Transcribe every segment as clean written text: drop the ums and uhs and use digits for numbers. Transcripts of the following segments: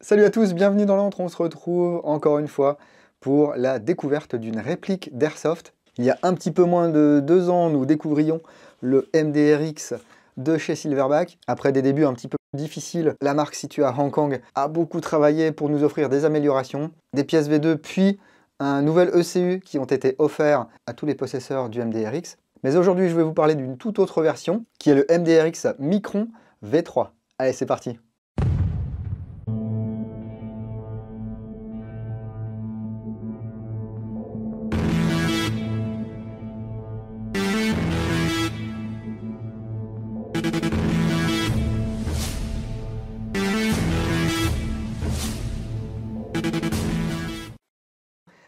Salut à tous, bienvenue dans l'antre, on se retrouve encore une fois pour la découverte d'une réplique d'Airsoft. Il y a un petit peu moins de 2 ans, nous découvrions le MDRX de chez Silverback. Après des débuts un petit peu difficiles, la marque située à Hong Kong a beaucoup travaillé pour nous offrir des améliorations, des pièces V2, puis un nouvel ECU qui ont été offerts à tous les possesseurs du MDRX. Mais aujourd'hui, je vais vous parler d'une toute autre version, qui est le MDRX Micron V3. Allez, c'est parti!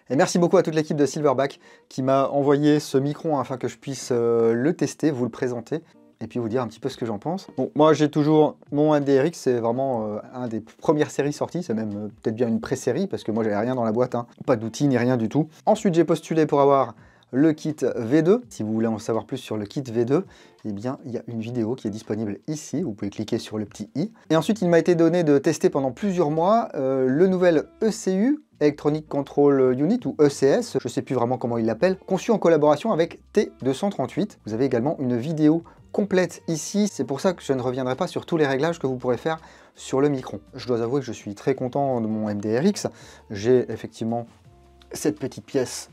Et merci beaucoup à toute l'équipe de Silverback qui m'a envoyé ce Micron afin que je puisse le tester, vous le présenter et puis vous dire un petit peu ce que j'en pense. Bon, moi j'ai toujours mon MDRX, c'est vraiment un des premières séries sorties, c'est même peut-être bien une pré-série parce que moi j'avais rien dans la boîte, hein. Pas d'outils ni rien du tout. Ensuite j'ai postulé pour avoir le kit V2. Si vous voulez en savoir plus sur le kit V2, eh bien, il y a une vidéo qui est disponible ici. Vous pouvez cliquer sur le petit i. Et ensuite, il m'a été donné de tester pendant plusieurs mois le nouvel ECU, Electronic Control Unit, ou ECS, je ne sais plus vraiment comment il l'appelle, conçu en collaboration avec T238. Vous avez également une vidéo complète ici. C'est pour ça que je ne reviendrai pas sur tous les réglages que vous pourrez faire sur le Micron. Je dois avouer que je suis très content de mon MDRX. J'ai effectivement cette petite pièce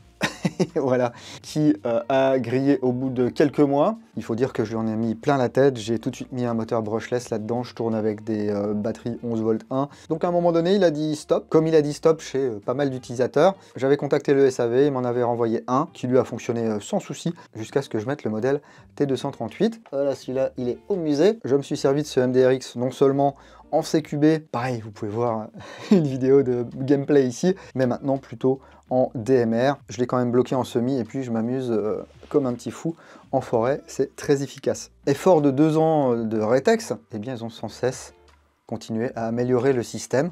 voilà, qui a grillé au bout de quelques mois. Il faut dire que je lui en ai mis plein la tête. J'ai tout de suite mis un moteur brushless là-dedans. Je tourne avec des batteries 11 volts 1. Donc à un moment donné, il a dit stop. Comme il a dit stop chez pas mal d'utilisateurs, j'avais contacté le SAV, il m'en avait renvoyé un qui lui a fonctionné sans souci jusqu'à ce que je mette le modèle T238. Voilà, celui-là, il est au musée. Je me suis servi de ce MDRX non seulement en CQB, pareil, vous pouvez voir une vidéo de gameplay ici, mais maintenant plutôt en DMR. Je l'ai quand même bloqué en semi et puis je m'amuse comme un petit fou en forêt, c'est très efficace. Et fort de 2 ans de rétex, eh bien ils ont sans cesse continué à améliorer le système.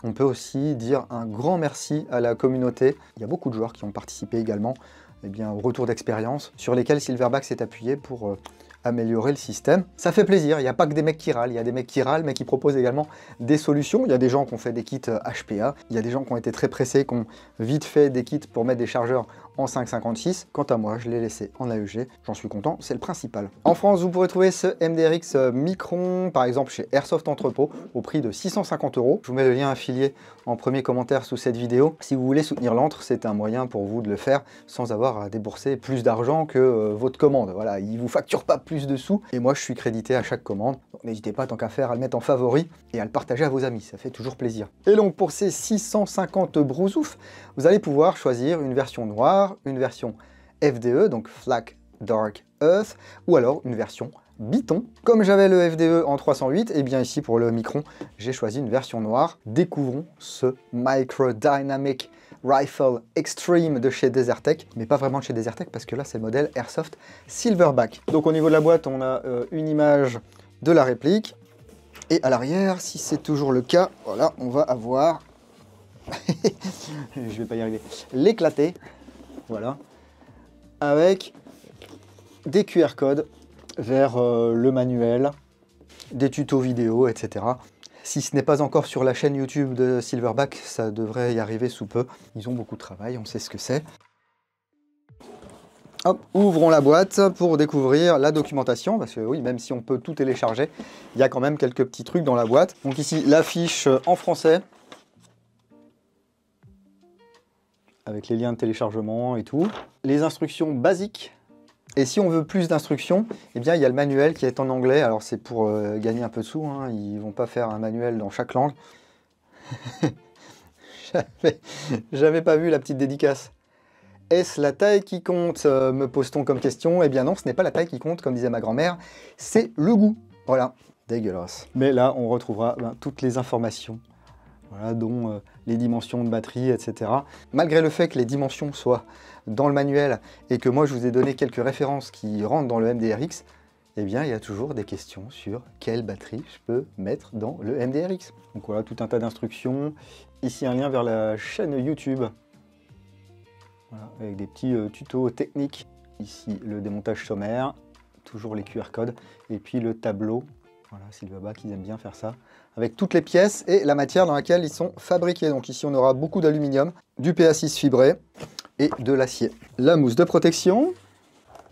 On peut aussi dire un grand merci à la communauté. Il y a beaucoup de joueurs qui ont participé également au retour d'expérience sur lesquels Silverback s'est appuyé pour améliorer le système. Ça fait plaisir, il n'y a pas que des mecs qui râlent, il y a des mecs qui râlent mais qui proposent également des solutions. Il y a des gens qui ont fait des kits HPA, il y a des gens qui ont été très pressés, qui ont vite fait des kits pour mettre des chargeurs en 5,56. Quant à moi, je l'ai laissé en AEG, j'en suis content, c'est le principal. En France, vous pourrez trouver ce MDRX Micron, par exemple chez Airsoft Entrepôt, au prix de 650 €. Je vous mets le lien affilié en premier commentaire sous cette vidéo. Si vous voulez soutenir l'antre, c'est un moyen pour vous de le faire sans avoir à débourser plus d'argent que votre commande. Voilà, il ne vous facture pas plus de sous, et moi je suis crédité à chaque commande. Donc n'hésitez pas tant qu'à faire à le mettre en favori et à le partager à vos amis, ça fait toujours plaisir. Et donc pour ces 650 brousouf, vous allez pouvoir choisir une version noire, une version FDE, donc Flak Dark Earth, ou alors une version Biton. Comme j'avais le FDE en 308, et bien ici pour le Micron, j'ai choisi une version noire. Découvrons ce Micro Dynamic Rifle Extreme de chez Desertec, mais pas vraiment de chez Desertec parce que là c'est le modèle Airsoft Silverback. Donc au niveau de la boîte, on a une image de la réplique, et à l'arrière, si c'est toujours le cas, voilà, on va avoir, je vais pas y arriver, l'éclaté, voilà, avec des QR codes vers le manuel, des tutos vidéo, etc. Si ce n'est pas encore sur la chaîne YouTube de Silverback, ça devrait y arriver sous peu. Ils ont beaucoup de travail, on sait ce que c'est. Hop, ouvrons la boîte pour découvrir la documentation, parce que oui, même si on peut tout télécharger, il y a quand même quelques petits trucs dans la boîte. Donc ici, l'affiche en français, avec les liens de téléchargement et tout. Les instructions basiques. Et si on veut plus d'instructions, eh bien il y a le manuel qui est en anglais. Alors c'est pour gagner un peu de sous, hein. Ils vont pas faire un manuel dans chaque langue. J'avais pas vu la petite dédicace. Est-ce la taille qui compte, me pose-t-on comme question? Eh bien non, ce n'est pas la taille qui compte, comme disait ma grand-mère, c'est le goût. Voilà, dégueulasse. Mais là, on retrouvera toutes les informations, voilà, dont les dimensions de batterie, etc. Malgré le fait que les dimensions soient dans le manuel et que moi je vous ai donné quelques références qui rentrent dans le MDRX, eh bien il y a toujours des questions sur quelle batterie je peux mettre dans le MDRX. Donc voilà, tout un tas d'instructions. Ici un lien vers la chaîne YouTube. Voilà, avec des petits tutos techniques. Ici le démontage sommaire, toujours les QR codes, et puis le tableau Voilà, Silverback, ils aiment bien faire ça. Avec toutes les pièces et la matière dans laquelle ils sont fabriqués. Donc ici, on aura beaucoup d'aluminium, du PA6 fibré et de l'acier. La mousse de protection.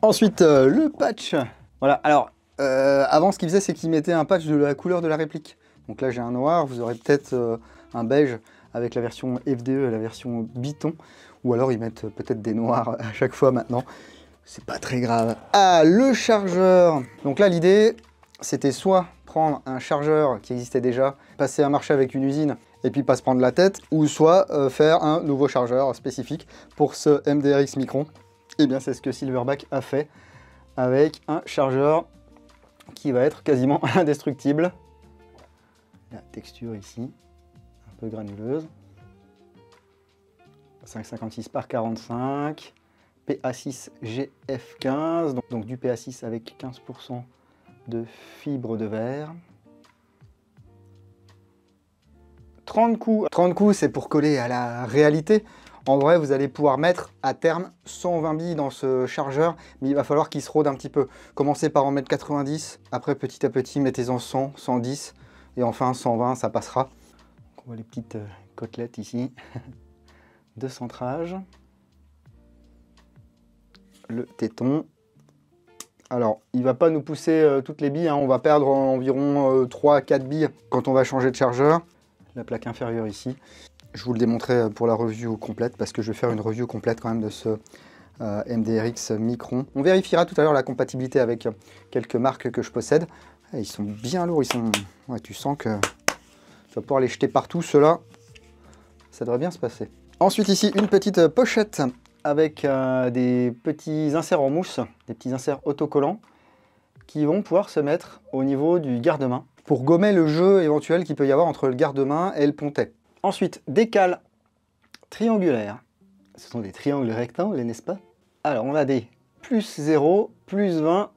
Ensuite, le patch. Voilà, alors, avant, ce qu'ils faisaient, c'est qu'ils mettaient un patch de la couleur de la réplique. Donc là, j'ai un noir, vous aurez peut-être un beige avec la version FDE et la version Biton. Ou alors, ils mettent peut-être des noirs à chaque fois maintenant. C'est pas très grave. Ah, le chargeur. Donc là, l'idée, c'était soit prendre un chargeur qui existait déjà, passer un marché avec une usine et puis pas se prendre la tête, ou soit faire un nouveau chargeur spécifique pour ce MDRX Micron. Et bien c'est ce que Silverback a fait avec un chargeur qui va être quasiment indestructible. La texture ici, un peu granuleuse. 5,56 par 45, PA6 GF15, donc du PA6 avec 15% de fibre de verre. 30 coups. 30 coups, c'est pour coller à la réalité. En vrai, vous allez pouvoir mettre à terme 120 billes dans ce chargeur, mais il va falloir qu'il se rôde un petit peu. Commencez par en mettre 90, après petit à petit, mettez-en 100, 110, et enfin 120, ça passera. Donc, on voit les petites côtelettes ici de centrage. Le téton. Alors, il ne va pas nous pousser toutes les billes, hein. On va perdre environ 3 à 4 billes quand on va changer de chargeur. La plaque inférieure ici. Je vous le démontrerai pour la review complète, parce que je vais faire une review complète quand même de ce MDRX Micron. On vérifiera tout à l'heure la compatibilité avec quelques marques que je possède. Ils sont bien lourds, ils sont... Ouais, tu sens que tu vas pouvoir les jeter partout, ceux-là. Ça devrait bien se passer. Ensuite ici, une petite pochette avec des petits inserts en mousse, des petits inserts autocollants qui vont pouvoir se mettre au niveau du garde-main pour gommer le jeu éventuel qu'il peut y avoir entre le garde-main et le pontet. Ensuite, des cales triangulaires. Ce sont des triangles rectangles, n'est-ce pas? Alors, on a des plus 0, plus 20,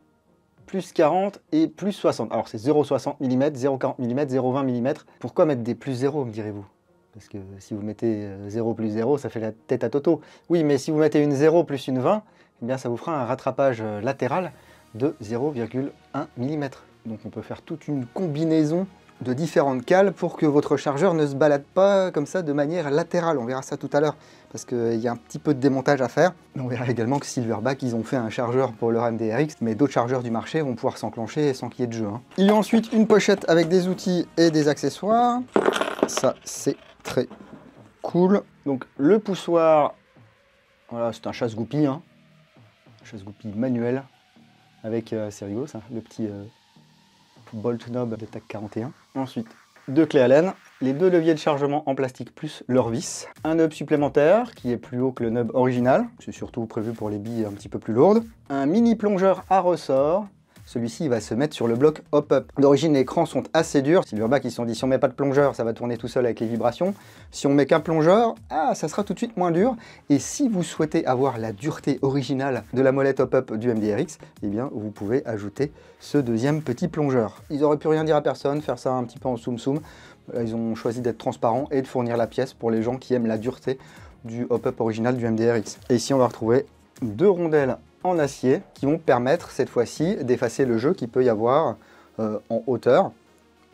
plus 40 et plus 60. Alors, c'est 0,60 mm, 0,40 mm, 0,20 mm. Pourquoi mettre des plus 0, me direz-vous? Parce que si vous mettez 0 plus 0, ça fait la tête à Toto. Oui, mais si vous mettez une 0 plus une 20, eh bien, ça vous fera un rattrapage latéral de 0,1 mm. Donc on peut faire toute une combinaison de différentes cales pour que votre chargeur ne se balade pas comme ça de manière latérale. On verra ça tout à l'heure, parce qu'il y a un petit peu de démontage à faire. On verra également que Silverback, ils ont fait un chargeur pour leur MDRX, mais d'autres chargeurs du marché vont pouvoir s'enclencher sans qu'il y ait de jeu, hein. Il y a ensuite une pochette avec des outils et des accessoires. Ça, c'est très cool. Donc le poussoir, voilà, c'est un chasse-goupille, hein. Chasse-goupille manuel, avec, c'est rigolo ça, le petit bolt knob de TAC 41. Ensuite, deux clés Allen, les deux leviers de chargement en plastique plus leur vis, un nub supplémentaire qui est plus haut que le nub original, c'est surtout prévu pour les billes un petit peu plus lourdes, un mini plongeur à ressort. Celui-ci va se mettre sur le bloc hop-up. D'origine, les écrans sont assez durs. Silverback, ils se sont dit, si on met pas de plongeur, ça va tourner tout seul avec les vibrations. Si on met qu'un plongeur, ça sera tout de suite moins dur. Et si vous souhaitez avoir la dureté originale de la molette hop-up du MDRX, eh bien, vous pouvez ajouter ce deuxième petit plongeur. Ils auraient pu rien dire à personne, faire ça un petit peu en soum-soum. Ils ont choisi d'être transparents et de fournir la pièce pour les gens qui aiment la dureté du hop-up original du MDRX. Et ici, on va retrouver deux rondelles en acier qui vont permettre cette fois-ci d'effacer le jeu qu'il peut y avoir en hauteur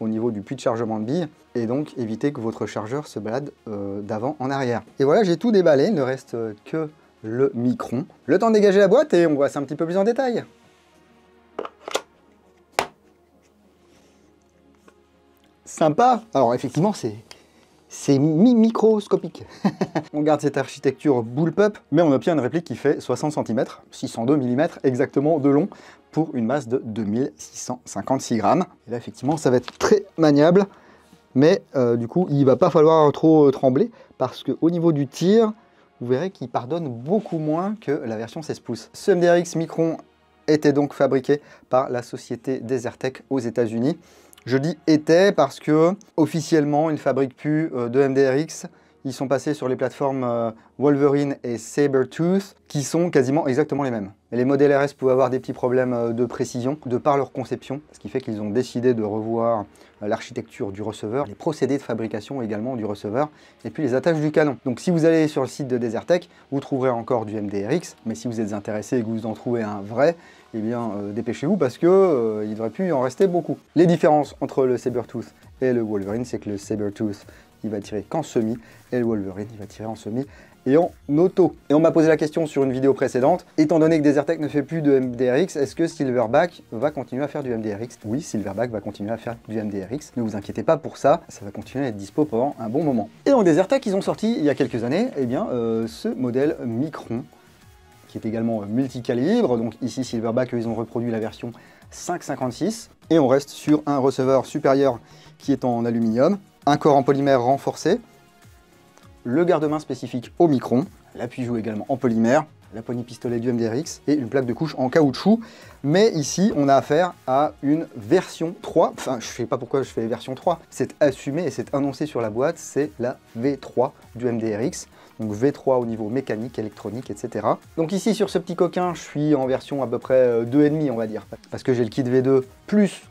au niveau du puits de chargement de billes et donc éviter que votre chargeur se balade d'avant en arrière. Et voilà, j'ai tout déballé, il ne reste que le Micron. Le temps de dégager la boîte et on voit ça un petit peu plus en détail. Sympa. Alors effectivement, c'est microscopique. On garde cette architecture bullpup, mais on obtient une réplique qui fait 60 cm, 602 mm exactement de long, pour une masse de 2656 grammes. Et là, effectivement, ça va être très maniable, mais du coup, il ne va pas falloir trop trembler, parce qu'au niveau du tir, vous verrez qu'il pardonne beaucoup moins que la version 16 pouces. Ce MDRX Micron était donc fabriqué par la société Desertec aux États-Unis. Je dis était parce que officiellement, ils ne fabriquent plus de MDRX, ils sont passés sur les plateformes Wolverine et Sabertooth, qui sont quasiment exactement les mêmes. Et les modèles RS pouvaient avoir des petits problèmes de précision de par leur conception, ce qui fait qu'ils ont décidé de revoir l'architecture du receveur, les procédés de fabrication également du receveur, et puis les attaches du canon. Donc si vous allez sur le site de Desertec, vous trouverez encore du MDRX, mais si vous êtes intéressé et que vous en trouvez un vrai, eh bien dépêchez-vous parce que il devrait plus en rester beaucoup. Les différences entre le Sabertooth et le Wolverine, c'est que le Sabertooth, il va tirer qu'en semi, et le Wolverine, il va tirer en semi et en auto. Et on m'a posé la question sur une vidéo précédente, étant donné que Desertec ne fait plus de MDRX, est-ce que Silverback va continuer à faire du MDRX? Oui, Silverback va continuer à faire du MDRX, ne vous inquiétez pas pour ça, ça va continuer à être dispo pendant un bon moment. Et donc Desertec, ils ont sorti il y a quelques années, eh bien, ce modèle Micron, qui est également multicalibre. Donc ici Silverback, ils ont reproduit la version 5.56, et on reste sur un receveur supérieur qui est en aluminium, un corps en polymère renforcé, le garde-main spécifique au Micron, l'appui-joue également en polymère, la poignée pistolet du MDRX et une plaque de couche en caoutchouc. Mais ici, on a affaire à une version 3. Enfin, je ne sais pas pourquoi je fais version 3. C'est assumé et c'est annoncé sur la boîte, c'est la V3 du MDRX. Donc V3 au niveau mécanique, électronique, etc. Donc ici, sur ce petit coquin, je suis en version à peu près 2,5, on va dire. Parce que j'ai le kit V2 plus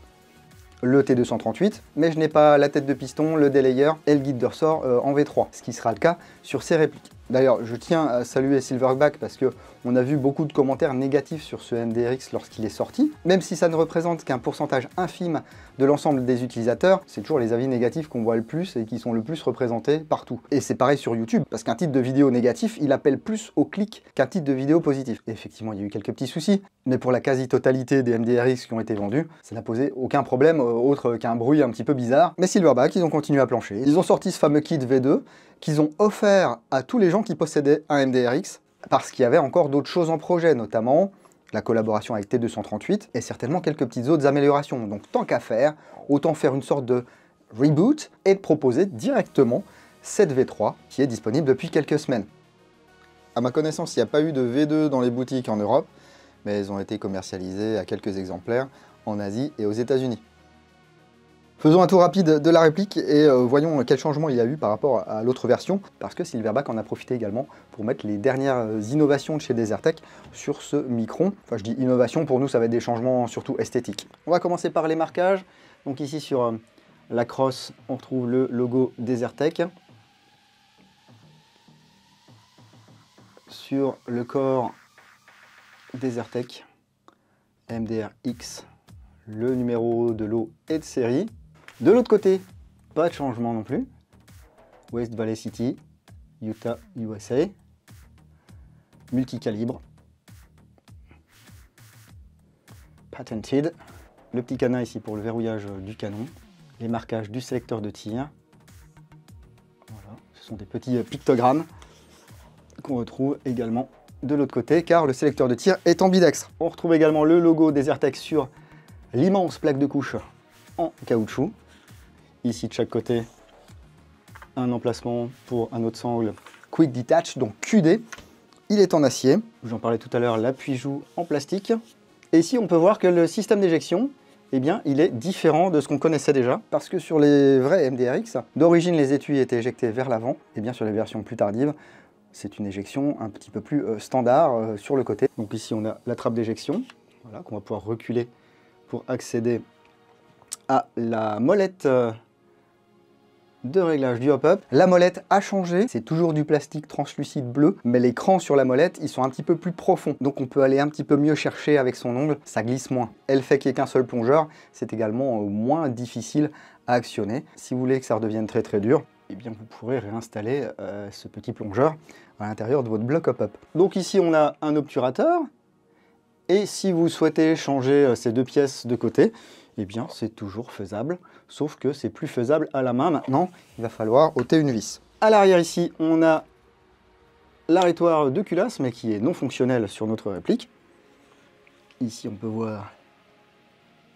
le T238, mais je n'ai pas la tête de piston, le délayeur et le guide de ressort en V3, ce qui sera le cas sur ces répliques. D'ailleurs, je tiens à saluer Silverback parce qu'on a vu beaucoup de commentaires négatifs sur ce MDRX lorsqu'il est sorti. Même si ça ne représente qu'un pourcentage infime de l'ensemble des utilisateurs, c'est toujours les avis négatifs qu'on voit le plus et qui sont le plus représentés partout. Et c'est pareil sur YouTube, parce qu'un titre de vidéo négatif, il appelle plus au clic qu'un titre de vidéo positif. Et effectivement, il y a eu quelques petits soucis, mais pour la quasi-totalité des MDRX qui ont été vendus, ça n'a posé aucun problème autre qu'un bruit un petit peu bizarre. Mais Silverback, ils ont continué à plancher. Ils ont sorti ce fameux kit V2 qu'ils ont offert à tous les gens qui possédaient un MDRX, parce qu'il y avait encore d'autres choses en projet, notamment la collaboration avec T238 et certainement quelques petites autres améliorations. Donc tant qu'à faire, autant faire une sorte de reboot et de proposer directement cette V3 qui est disponible depuis quelques semaines. À ma connaissance, il n'y a pas eu de V2 dans les boutiques en Europe, mais elles ont été commercialisées à quelques exemplaires en Asie et aux États-Unis. Faisons un tour rapide de la réplique et voyons quel changement il y a eu par rapport à l'autre version, parce que Silverback en a profité également pour mettre les dernières innovations de chez Desertec sur ce Micron. Enfin, je dis innovation, pour nous ça va être des changements surtout esthétiques. On va commencer par les marquages. Donc ici sur la crosse, on retrouve le logo Desertec. Sur le corps Desertec, MDRX, le numéro de lot et de série. De l'autre côté, pas de changement non plus. West Valley City, Utah, USA. Multicalibre. Patented. Le petit cadenas ici pour le verrouillage du canon. Les marquages du sélecteur de tir. Voilà, ce sont des petits pictogrammes qu'on retrouve également de l'autre côté, car le sélecteur de tir est ambidextre. On retrouve également le logo Desertec sur l'immense plaque de couche en caoutchouc. Ici de chaque côté, un emplacement pour un autre sangle Quick Detach, donc QD. Il est en acier. J'en parlais tout à l'heure, l'appui-joue en plastique. Et ici, on peut voir que le système d'éjection, eh bien, il est différent de ce qu'on connaissait déjà. Parce que sur les vrais MDRX, d'origine, les étuis étaient éjectés vers l'avant. Et bien, sur les versions plus tardives, c'est une éjection un petit peu plus standard sur le côté. Donc ici, on a la trappe d'éjection, voilà, qu'on va pouvoir reculer pour accéder à la molette de réglage du hop-up. La molette a changé, c'est toujours du plastique translucide bleu, mais les crans sur la molette, ils sont un petit peu plus profonds. Donc on peut aller un petit peu mieux chercher avec son ongle, ça glisse moins. Elle fait qu'il n'y ait qu'un seul plongeur, c'est également moins difficile à actionner. Si vous voulez que ça redevienne très très dur, eh bien vous pourrez réinstaller ce petit plongeur à l'intérieur de votre bloc hop-up. Donc ici on a un obturateur, et si vous souhaitez changer ces deux pièces de côté, eh bien c'est toujours faisable, sauf que c'est plus faisable à la main. Maintenant, il va falloir ôter une vis. À l'arrière ici, on a l'arrêtoir de culasse, mais qui est non fonctionnel sur notre réplique. Ici, on peut voir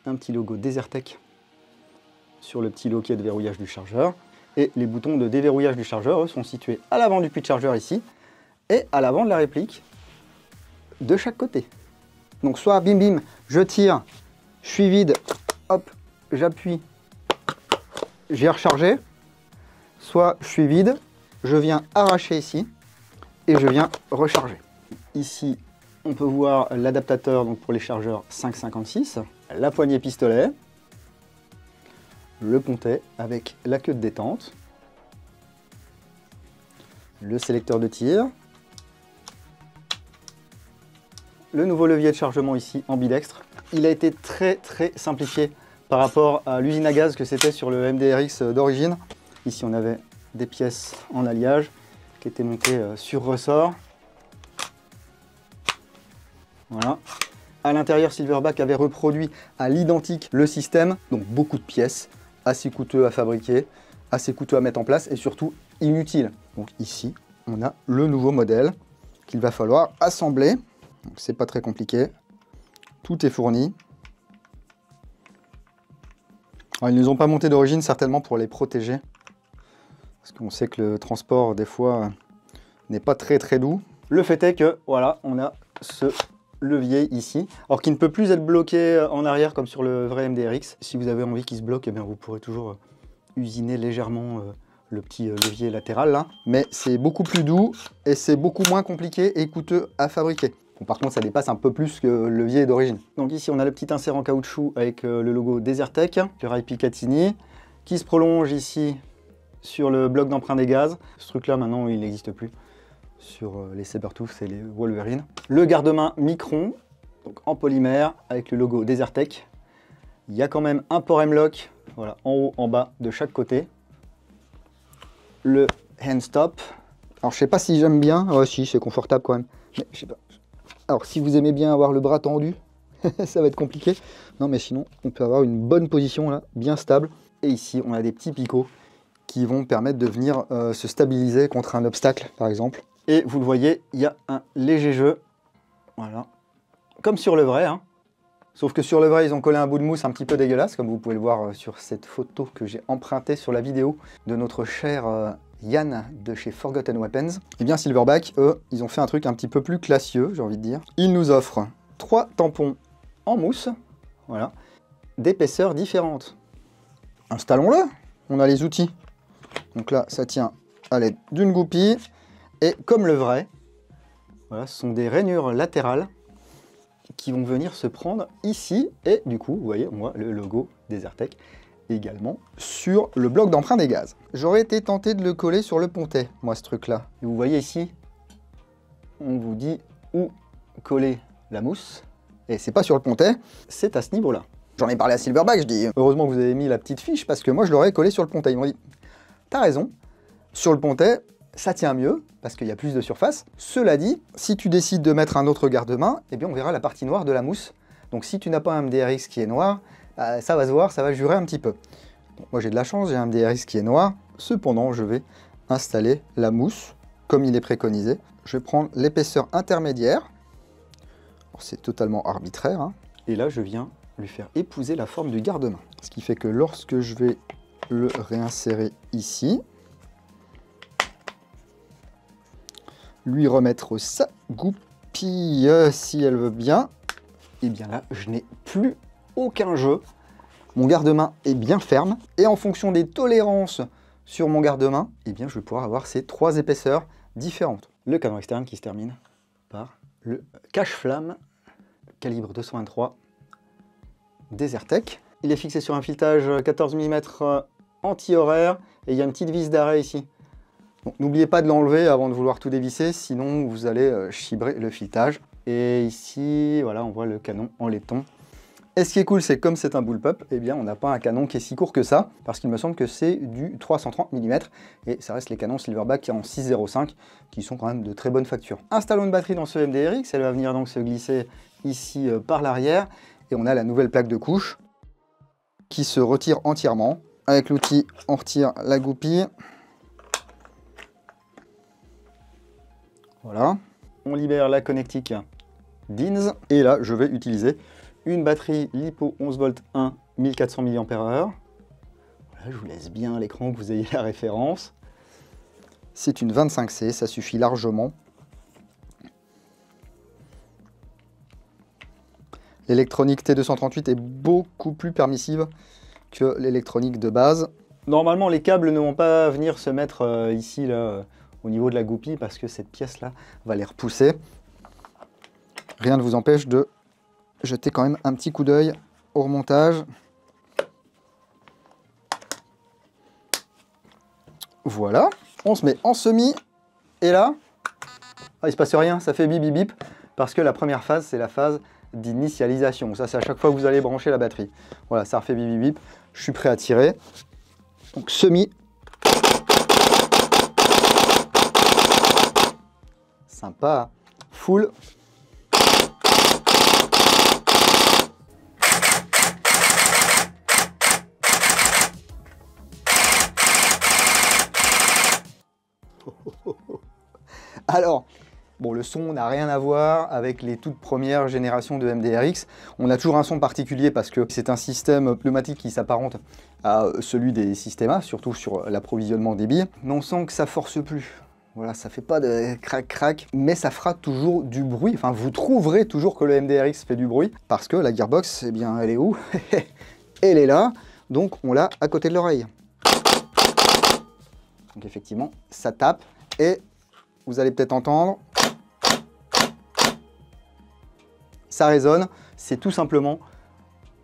un petit logo Desertec sur le petit loquet de verrouillage du chargeur. Et les boutons de déverrouillage du chargeur, eux, sont situés à l'avant du puits de chargeur ici, et à l'avant de la réplique, de chaque côté. Donc soit bim bim, je tire, je suis vide, hop, j'appuie, j'ai rechargé, soit je suis vide, Je viens arracher ici et je viens recharger. Ici, on peut voir l'adaptateur donc pour les chargeurs 5,56, la poignée pistolet, le pontet avec la queue de détente, le sélecteur de tir, le nouveau levier de chargement ici ambidextre. Il a été très simplifié par rapport à l'usine à gaz que c'était sur le MDRX d'origine. Ici on avait des pièces en alliage qui étaient montées sur ressort. Voilà. À l'intérieur, Silverback avait reproduit à l'identique le système, donc beaucoup de pièces, assez coûteux à fabriquer, assez coûteux à mettre en place et surtout inutile. Donc ici, on a le nouveau modèle qu'il va falloir assembler. Donc c'est pas très compliqué. Tout est fourni. Alors, ils ne les ont pas montés d'origine, certainement pour les protéger. Parce qu'on sait que le transport, des fois, n'est pas très doux. Le fait est que, voilà, on a ce levier ici, alors qui ne peut plus être bloqué en arrière comme sur le vrai MDRX. Si vous avez envie qu'il se bloque, eh bien, vous pourrez toujours usiner légèrement le petit levier latéral là. Mais c'est beaucoup plus doux et c'est beaucoup moins compliqué et coûteux à fabriquer. Bon, par contre, ça dépasse un peu plus que le levier d'origine. Donc ici, on a le petit insert en caoutchouc avec le logo Desertec, le rail Picatinny, qui se prolonge ici sur le bloc d'emprunt des gaz. Ce truc-là, maintenant, il n'existe plus sur les Sabertooth et les Wolverine. Le garde-main Micron, donc en polymère, avec le logo Desertec. Il y a quand même un port M-Lock, voilà, en haut, en bas, de chaque côté. Le hand stop. Alors, je sais pas si j'aime bien. Ouais, si, c'est confortable quand même. Mais je sais pas. Alors, si vous aimez bien avoir le bras tendu, ça va être compliqué. Non, mais sinon, on peut avoir une bonne position là, bien stable. Et ici, on a des petits picots qui vont permettre de venir se stabiliser contre un obstacle, par exemple. Et vous le voyez, il y a un léger jeu, voilà, comme sur le vrai, hein. Sauf que sur le vrai, ils ont collé un bout de mousse un petit peu dégueulasse, comme vous pouvez le voir sur cette photo que j'ai empruntée sur la vidéo de notre cher Yann de chez Forgotten Weapons. Et bien Silverback, eux, ils ont fait un truc un petit peu plus classieux, j'ai envie de dire. Ils nous offrent 3 tampons en mousse, voilà, d'épaisseurs différentes. Installons-le, on a les outils. Donc là, ça tient à l'aide d'une goupille. Et comme le vrai, voilà, ce sont des rainures latérales qui vont venir se prendre ici. Et du coup, vous voyez, on voit le logo Desertec également sur le bloc d'emprunt des gaz. J'aurais été tenté de le coller sur le pontet, moi, ce truc-là. Vous voyez ici, on vous dit où coller la mousse. Et c'est pas sur le pontet, c'est à ce niveau-là. J'en ai parlé à Silverback, je dis, heureusement que vous avez mis la petite fiche, parce que moi, je l'aurais collé sur le pontet. Ils m'ont dit, t'as raison, sur le pontet, ça tient mieux, parce qu'il y a plus de surface. Cela dit, si tu décides de mettre un autre garde-main, eh bien on verra la partie noire de la mousse. Donc si tu n'as pas un MDRX qui est noir, ça va se voir, ça va jurer un petit peu. Donc, moi j'ai de la chance, j'ai un MDRX qui est noir. Cependant, je vais installer la mousse, comme il est préconisé. Je vais prendre l'épaisseur intermédiaire. C'est totalement arbitraire, hein. Et là, je viens lui faire épouser la forme du garde-main. Ce qui fait que lorsque je vais le réinsérer ici, lui remettre sa goupille si elle veut bien, et bien là je n'ai plus aucun jeu. Mon garde-main est bien ferme et en fonction des tolérances sur mon garde-main, et bien je vais pouvoir avoir ces 3 épaisseurs différentes. Le canon externe qui se termine par le cache-flamme calibre 223 Desertec. Il est fixé sur un filetage 14 mm anti-horaire et il y a une petite vis d'arrêt ici. N'oubliez pas de l'enlever avant de vouloir tout dévisser, sinon vous allez chibrer le filetage. Et ici, voilà, on voit le canon en laiton. Et ce qui est cool, c'est que comme c'est un bullpup, eh bien on n'a pas un canon qui est si court que ça, parce qu'il me semble que c'est du 330 mm, et ça reste les canons Silverback en 6,05, qui sont quand même de très bonne facture. Installons une batterie dans ce MDRX, elle va venir donc se glisser ici par l'arrière, et on a la nouvelle plaque de couche, qui se retire entièrement. Avec l'outil, on retire la goupille. Voilà, on libère la connectique DINS et là je vais utiliser une batterie LiPo 11 volts 1 1400 mAh. Voilà, je vous laisse bien à l'écran que vous ayez la référence. C'est une 25C, ça suffit largement. L'électronique T238 est beaucoup plus permissive que l'électronique de base. Normalement, les câbles ne vont pas venir se mettre ici, là, au niveau de la goupille, parce que cette pièce-là va les repousser. Rien ne vous empêche de jeter quand même un petit coup d'œil au remontage. Voilà, on se met en semi, et là, il ne se passe rien, ça fait bip bip bip, parce que la première phase, c'est la phase d'initialisation. Ça, c'est à chaque fois que vous allez brancher la batterie. Voilà, ça refait bip bip bip, je suis prêt à tirer. Donc semi. Sympa. Full. Alors, bon, le son n'a rien à voir avec les toutes premières générations de MDRX. On a toujours un son particulier parce que c'est un système pneumatique qui s'apparente à celui des Systema, surtout sur l'approvisionnement des billes. Mais on sent que ça force plus. Voilà, ça fait pas de crac-crac, mais ça fera toujours du bruit. Enfin, vous trouverez toujours que le MDRX fait du bruit parce que la gearbox, eh bien, elle est où? Elle est là, donc on l'a à côté de l'oreille. Donc effectivement, ça tape et vous allez peut-être entendre, ça résonne. C'est tout simplement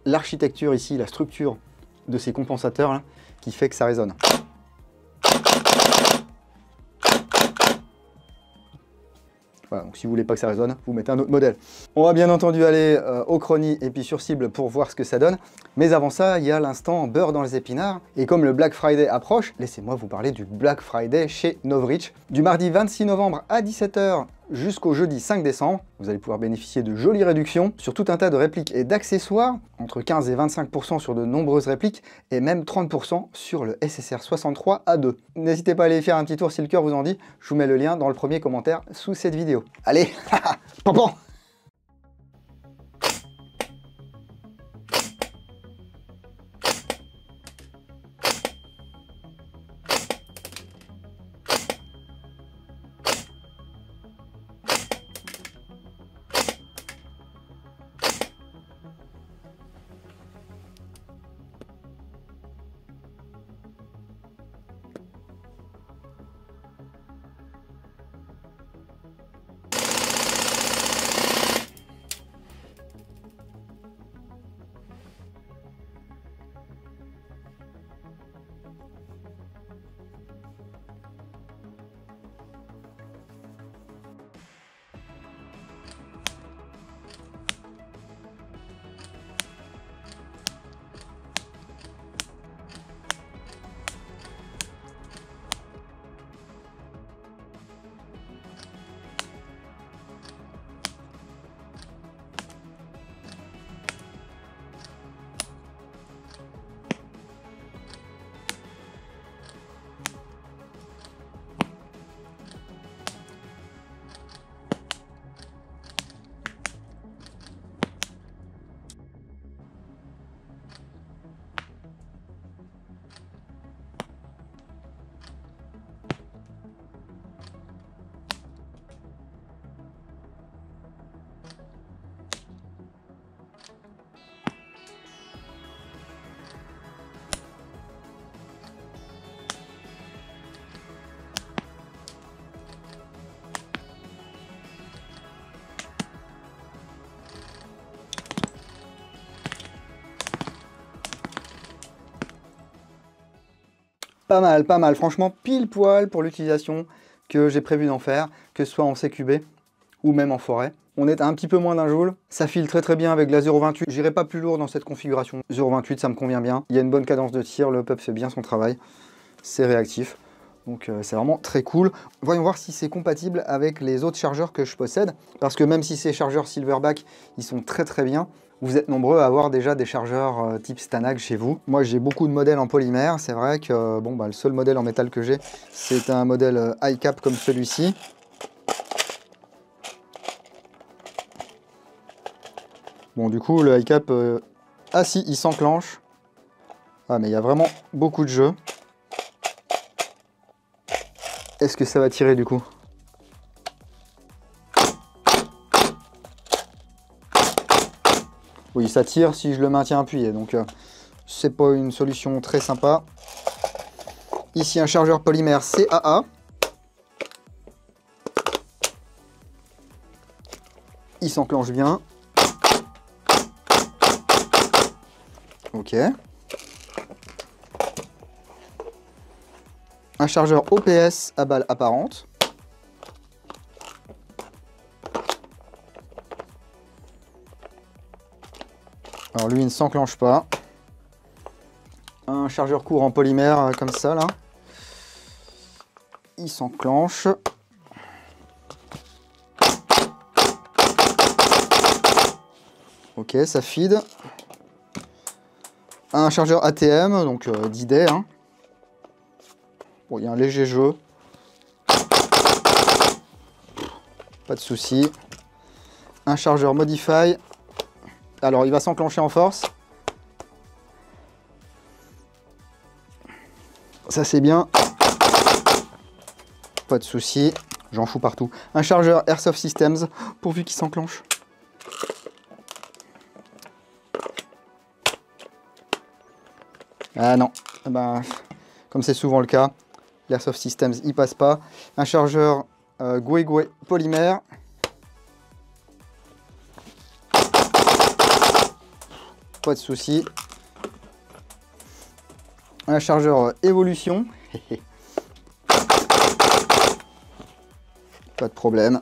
l'architecture ici, la structure de ces compensateurs là, qui fait que ça résonne. Voilà, donc si vous voulez pas que ça résonne, vous mettez un autre modèle. On va bien entendu aller au Crony et puis sur cible pour voir ce que ça donne. Mais avant ça, il y a l'instant beurre dans les épinards. Et comme le Black Friday approche, laissez-moi vous parler du Black Friday chez Novreach. Du mardi 26 novembre à 17 h jusqu'au jeudi 5 décembre, vous allez pouvoir bénéficier de jolies réductions sur tout un tas de répliques et d'accessoires, entre 15 et 25% sur de nombreuses répliques, et même 30% sur le SSR 63 A2. N'hésitez pas à aller faire un petit tour si le cœur vous en dit, je vous mets le lien dans le premier commentaire sous cette vidéo. Allez, pam. Pas mal, franchement pile poil pour l'utilisation que j'ai prévu d'en faire, que ce soit en CQB ou même en forêt. On est à un petit peu moins d'un joule, ça file très bien avec la 0.28, j'irai pas plus lourd dans cette configuration. 0.28 ça me convient bien, il y a une bonne cadence de tir, le pub fait bien son travail, c'est réactif. Donc c'est vraiment très cool. Voyons voir si c'est compatible avec les autres chargeurs que je possède, parce que même si ces chargeurs Silverback, ils sont très bien, vous êtes nombreux à avoir déjà des chargeurs type Stanag chez vous. Moi j'ai beaucoup de modèles en polymère, c'est vrai que bon, le seul modèle en métal que j'ai, c'est un modèle high-cap comme celui-ci. Bon du coup le high-cap, ah si, il s'enclenche. Ah mais il y a vraiment beaucoup de jeux. Est-ce que ça va tirer du coup? Oui, ça tire si je le maintiens appuyé, donc c'est pas une solution très sympa. Ici un chargeur polymère CAA. Il s'enclenche bien. Ok. Un chargeur OPS à balle apparente. Alors lui, il ne s'enclenche pas. Un chargeur court en polymère comme ça, là. Il s'enclenche. Ok, ça feed. Un chargeur ATM, donc 10 day. Hein. Bon, il y a un léger jeu. Pas de souci. Un chargeur Modify. Alors, il va s'enclencher en force. Ça, c'est bien. Pas de souci. J'en fous partout. Un chargeur Airsoft Systems, pourvu qu'il s'enclenche. Ah non. Ben, comme c'est souvent le cas, l'Airsoft Systems, il passe pas. Un chargeur Goué polymère. Pas de souci. Un chargeur Evolution. Pas de problème.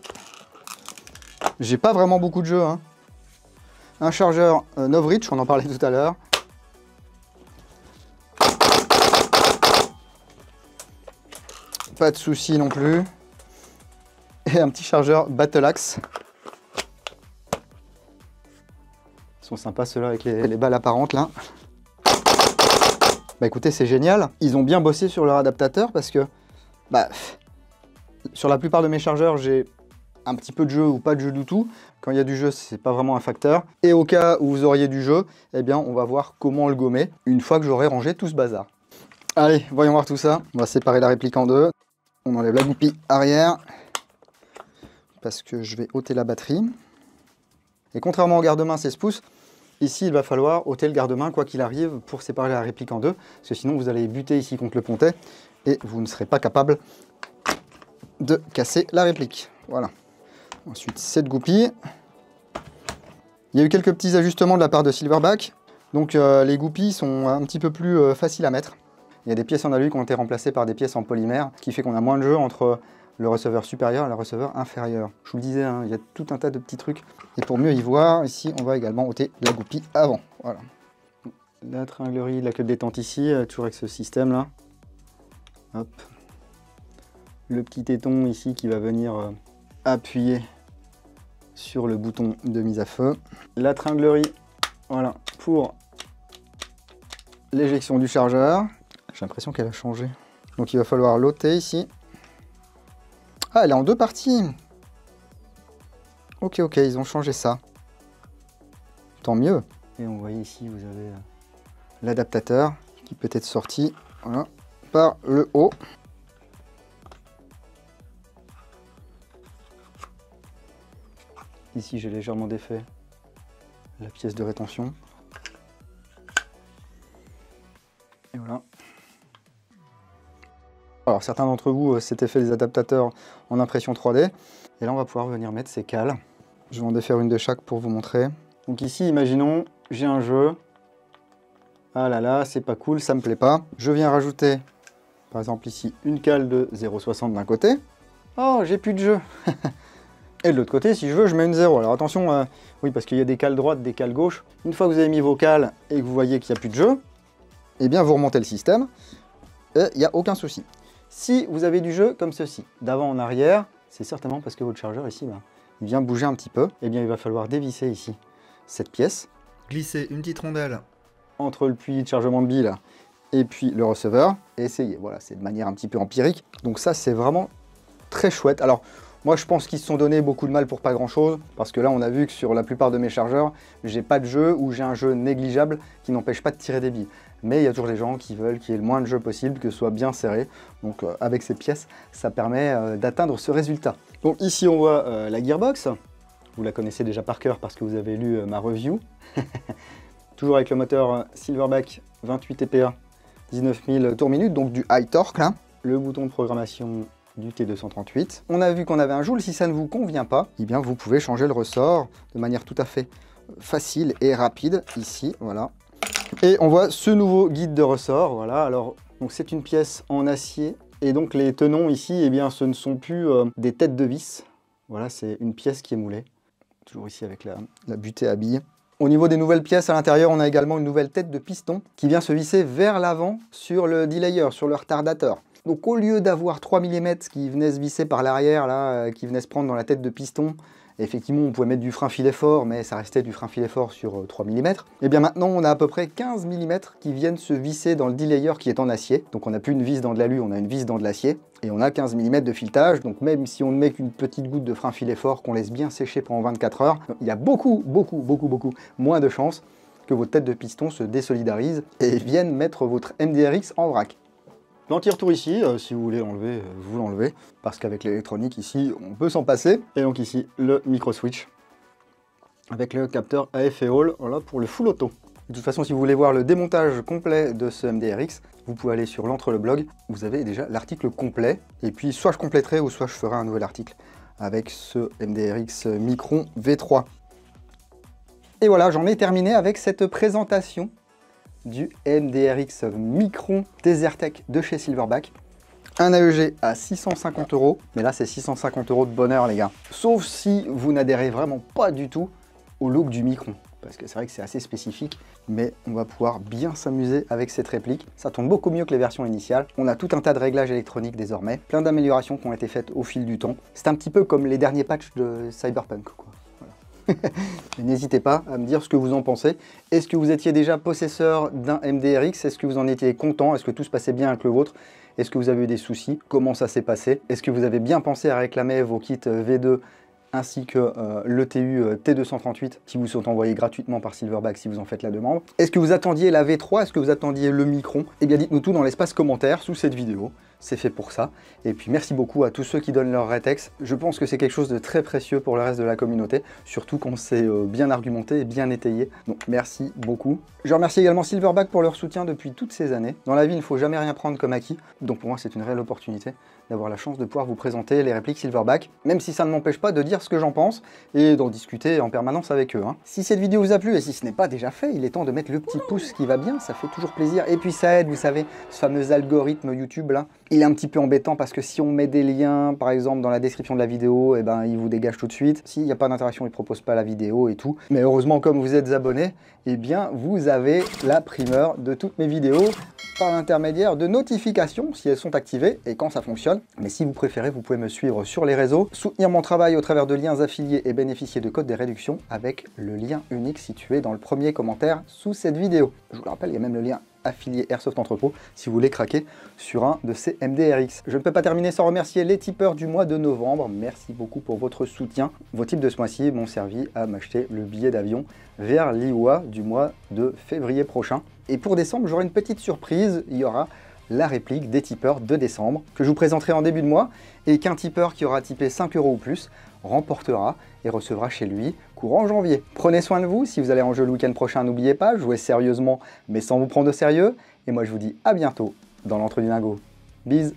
J'ai pas vraiment beaucoup de jeux. Hein. Un chargeur Novreach, on en parlait tout à l'heure. Pas de souci non plus. Et un petit chargeur Battle Axe. Ils sont sympas ceux-là avec les balles apparentes là. Bah écoutez, c'est génial. Ils ont bien bossé sur leur adaptateur parce que bah, sur la plupart de mes chargeurs, j'ai un petit peu de jeu ou pas de jeu du tout. Quand il y a du jeu, c'est pas vraiment un facteur. Et au cas où vous auriez du jeu, eh bien on va voir comment le gommer une fois que j'aurai rangé tout ce bazar. Allez, voyons voir tout ça. On va séparer la réplique en deux. On enlève la goupille arrière parce que je vais ôter la batterie. Et contrairement au garde-main 16 pouces, ici il va falloir ôter le garde-main quoi qu'il arrive pour séparer la réplique en deux, parce que sinon vous allez buter ici contre le pontet et vous ne serez pas capable de casser la réplique. Voilà. Ensuite cette goupille. Il y a eu quelques petits ajustements de la part de Silverback, donc les goupilles sont un petit peu plus faciles à mettre. Il y a des pièces en alu qui ont été remplacées par des pièces en polymère, ce qui fait qu'on a moins de jeu entre le receveur supérieur et le receveur inférieur. Je vous le disais, hein, il y a tout un tas de petits trucs. Et pour mieux y voir, ici, on va également ôter la goupille avant. Voilà. La tringlerie de la queue de détente ici, toujours avec ce système-là. Hop. Le petit téton ici qui va venir appuyer sur le bouton de mise à feu. La tringlerie, voilà, pour l'éjection du chargeur. J'ai l'impression qu'elle a changé. Donc il va falloir l'ôter ici. Ah, elle est en deux parties. Ok, ils ont changé ça. Tant mieux. Et on voit ici, vous avez l'adaptateur qui peut être sorti voilà, par le haut. Ici, j'ai légèrement défait la pièce de rétention. Et voilà. Alors certains d'entre vous s'étaient fait des adaptateurs en impression 3D. Et là on va pouvoir venir mettre ces cales. Je vais en défaire une de chaque pour vous montrer. Donc ici, imaginons, j'ai un jeu. Ah là là, c'est pas cool, ça me plaît pas. Je viens rajouter, par exemple ici, une cale de 0,60 d'un côté. Oh, j'ai plus de jeu. Et de l'autre côté, si je veux, je mets une 0. Alors attention, oui, parce qu'il y a des cales droites, des cales gauches. Une fois que vous avez mis vos cales et que vous voyez qu'il n'y a plus de jeu, eh bien vous remontez le système et il n'y a aucun souci. Si vous avez du jeu comme ceci, d'avant en arrière, c'est certainement parce que votre chargeur ici, bah, il vient bouger un petit peu. Eh bien, il va falloir dévisser ici cette pièce. Glisser une petite rondelle entre le puits de chargement de billes et puis le receveur. Et essayer. Voilà, c'est de manière un petit peu empirique. Donc ça, c'est vraiment très chouette. Alors, moi, je pense qu'ils se sont donné beaucoup de mal pour pas grand-chose. Parce que là, on a vu que sur la plupart de mes chargeurs, j'ai pas de jeu ou j'ai un jeu négligeable qui n'empêche pas de tirer des billes. Mais il y a toujours des gens qui veulent qu'il y ait le moins de jeu possible, que ce soit bien serré. Donc avec ces pièces, ça permet d'atteindre ce résultat. Donc ici, on voit la gearbox. Vous la connaissez déjà par cœur parce que vous avez lu ma review. Toujours avec le moteur Silverback 28 TPA 19 000 tours minute, donc du high torque là. Le bouton de programmation du T238. On a vu qu'on avait un joule. Si ça ne vous convient pas, eh bien vous pouvez changer le ressort de manière tout à fait facile et rapide ici, voilà. Et on voit ce nouveau guide de ressort, voilà. Alors donc c'est une pièce en acier et donc les tenons ici, eh bien ce ne sont plus des têtes de vis. Voilà, c'est une pièce qui est moulée. Toujours ici avec la butée à billes. Au niveau des nouvelles pièces à l'intérieur, on a également une nouvelle tête de piston qui vient se visser vers l'avant sur le delayer, sur le retardateur. Donc au lieu d'avoir 3 mm qui venaient se visser par l'arrière, là, qui venaient se prendre dans la tête de piston, effectivement on pouvait mettre du frein filet fort, mais ça restait du frein filet fort sur 3 mm. Et bien maintenant on a à peu près 15 mm qui viennent se visser dans le delayer qui est en acier. Donc on n'a plus une vis dans de l'alu, on a une vis dans de l'acier. Et on a 15 mm de filetage, donc même si on ne met qu'une petite goutte de frein filet fort qu'on laisse bien sécher pendant 24 heures, il y a beaucoup moins de chances que votre tête de piston se désolidarise et vienne mettre votre MDRX en vrac. L'anti-retour ici, si vous voulez l'enlever, vous l'enlevez, parce qu'avec l'électronique ici, on peut s'en passer. Et donc ici, le micro-switch, avec le capteur AF et Hall, voilà, pour le full auto. De toute façon, si vous voulez voir le démontage complet de ce MDRX, vous pouvez aller sur l'entre le blog, vous avez déjà l'article complet, et puis soit je compléterai, ou soit je ferai un nouvel article avec ce MDRX Micron V3. Et voilà, j'en ai terminé avec cette présentation du MDRX Micron Desertec de chez Silverback. Un AEG à 650 €, mais là c'est 650 € de bonheur les gars. Sauf si vous n'adhérez vraiment pas du tout au look du Micron, parce que c'est vrai que c'est assez spécifique, mais on va pouvoir bien s'amuser avec cette réplique. Ça tourne beaucoup mieux que les versions initiales. On a tout un tas de réglages électroniques désormais, plein d'améliorations qui ont été faites au fil du temps. C'est un petit peu comme les derniers patchs de Cyberpunk, quoi. N'hésitez pas à me dire ce que vous en pensez. Est-ce que vous étiez déjà possesseur d'un MDRX? Est-ce que vous en étiez content? Est-ce que tout se passait bien avec le vôtre? Est-ce que vous avez eu des soucis? Comment ça s'est passé? Est-ce que vous avez bien pensé à réclamer vos kits V2 ainsi que l'ETU T238 qui vous sont envoyés gratuitement par Silverback si vous en faites la demande? Est-ce que vous attendiez la V3? Est-ce que vous attendiez le Micron? Eh bien dites-nous tout dans l'espace commentaire sous cette vidéo. C'est fait pour ça. Et puis merci beaucoup à tous ceux qui donnent leur rétex. Je pense que c'est quelque chose de très précieux pour le reste de la communauté, surtout quand c'est bien argumenté et bien étayé. Donc merci beaucoup. Je remercie également Silverback pour leur soutien depuis toutes ces années. Dans la vie, il ne faut jamais rien prendre comme acquis. Donc pour moi, c'est une réelle opportunité d'avoir la chance de pouvoir vous présenter les répliques Silverback, même si ça ne m'empêche pas de dire ce que j'en pense et d'en discuter en permanence avec eux. Si cette vidéo vous a plu et si ce n'est pas déjà fait, il est temps de mettre le petit pouce qui va bien, ça fait toujours plaisir. Et puis ça aide, vous savez, ce fameux algorithme YouTube là. Il est un petit peu embêtant parce que si on met des liens, par exemple, dans la description de la vidéo, eh ben, il vous dégage tout de suite. S'il n'y a pas d'interaction, il ne propose pas la vidéo et tout. Mais heureusement, comme vous êtes abonné, eh bien, vous avez la primeur de toutes mes vidéos par l'intermédiaire de notifications si elles sont activées et quand ça fonctionne. Mais si vous préférez, vous pouvez me suivre sur les réseaux, soutenir mon travail au travers de liens affiliés et bénéficier de codes des réductions avec le lien unique situé dans le premier commentaire sous cette vidéo. Je vous le rappelle, il y a même le lien affilié Airsoft Entrepôt si vous voulez craquer sur un de ces MDRX. Je ne peux pas terminer sans remercier les tipeurs du mois de novembre. Merci beaucoup pour votre soutien. Vos tips de ce mois-ci m'ont servi à m'acheter le billet d'avion vers l'IWA du mois de février prochain. Et pour décembre, j'aurai une petite surprise. Il y aura la réplique des tipeurs de décembre que je vous présenterai en début de mois et qu'un tipeur qui aura tipé 5 € ou plus remportera et recevra chez lui courant janvier. Prenez soin de vous, si vous allez en jeu le week-end prochain, n'oubliez pas, jouez sérieusement mais sans vous prendre au sérieux. Et moi je vous dis à bientôt dans l'Entre du Dingo. Bise.